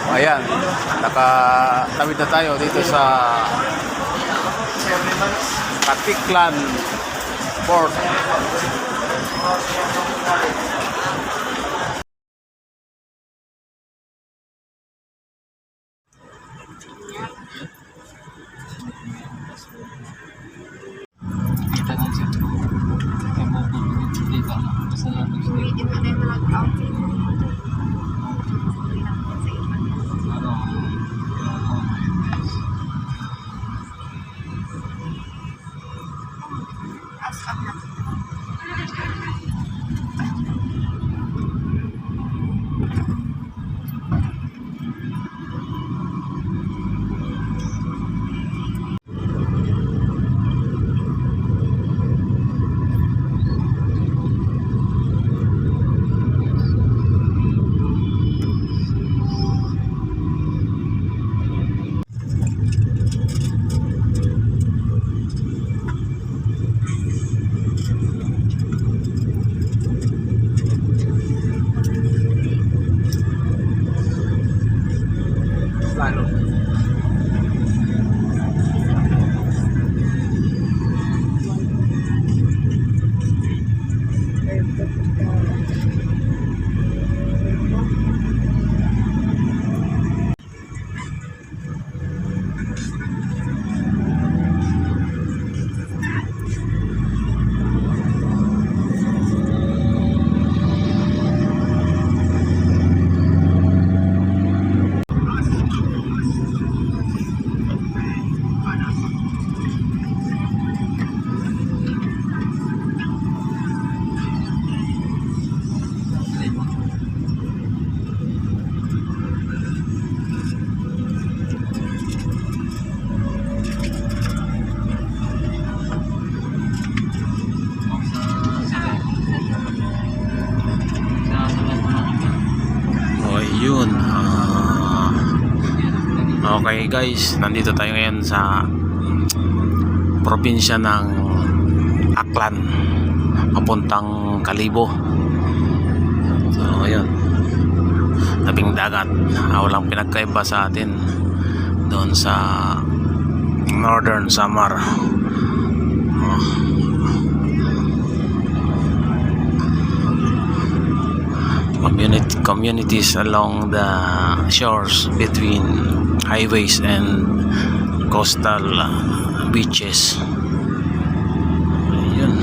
Ayan, nakatawid na tayo dito sa Katiklan Port. Yun. Okay guys, nandito tayo ngayon sa probinsya ng Aklan papuntang Kalibo. So ayun, tabing dagat. Walang pinagkaiba sa atin doon sa Northern Samar. Communities along the shores between highways and coastal beaches. Ayun.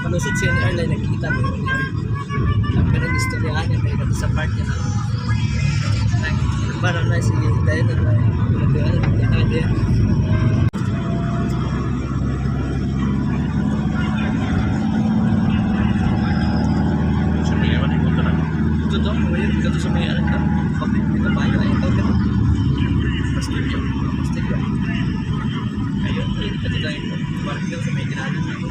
Malusot siya ng airline, nakikita mo yung airline. Pero istoryahan niya, may sa part niya. Parang na sige, dahil na nagkakadya. Ito daw, ito sa may anak ka. Kapit, ito ba yun? Ito ka. Pastigyo. Ayun, ito lang ito. Parang lang sa may ginagawa ko.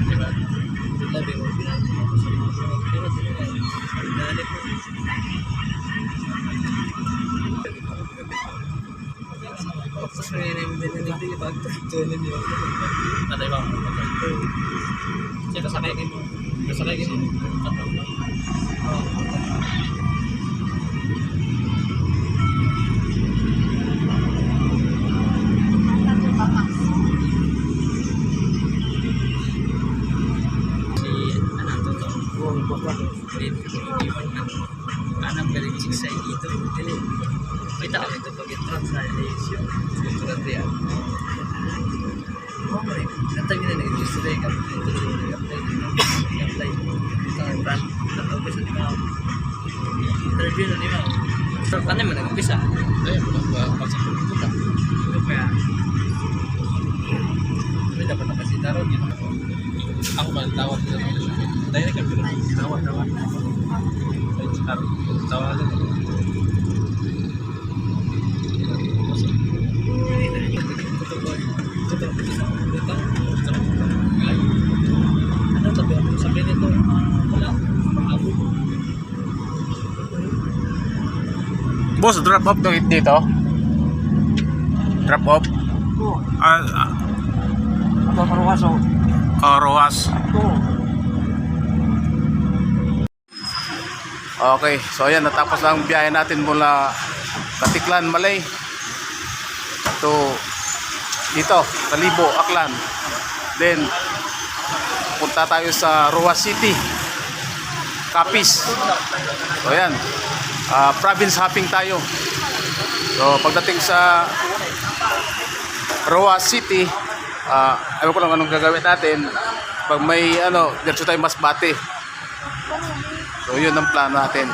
Diba? Ito labi mo, ginagawa ko sa mga pero ginagawa ko. Tapos may naninig yung pagkaktunan niyo. Tatay ba? Kasi kasakay kayo mo. Kasakay kayo mo. Si anak to to. Anak galing sa dito. Kita kami ito pag i-trans na yung surat yan. Natag na nag-register ka apply brand na umpisa di ba interview na di ba so paano mo nag-umpisa kaya may dapat nakasita ron ako ba tawag nila dahil tawag ano sabi nito wala ako Boss, drop off dito. Drop off. ako karuwaso Rojas. Okay, so ayan, natapos na ang biyahe natin mula Katiklan, Malay to dito, Kalibo, Aklan. Then punta tayo sa Roas City, Capiz. So ayan, province hopping tayo. So pagdating sa Roas City, ayaw ko lang anong gagawin natin. Pag may diretso tayo Masbate. So yun ang plano natin.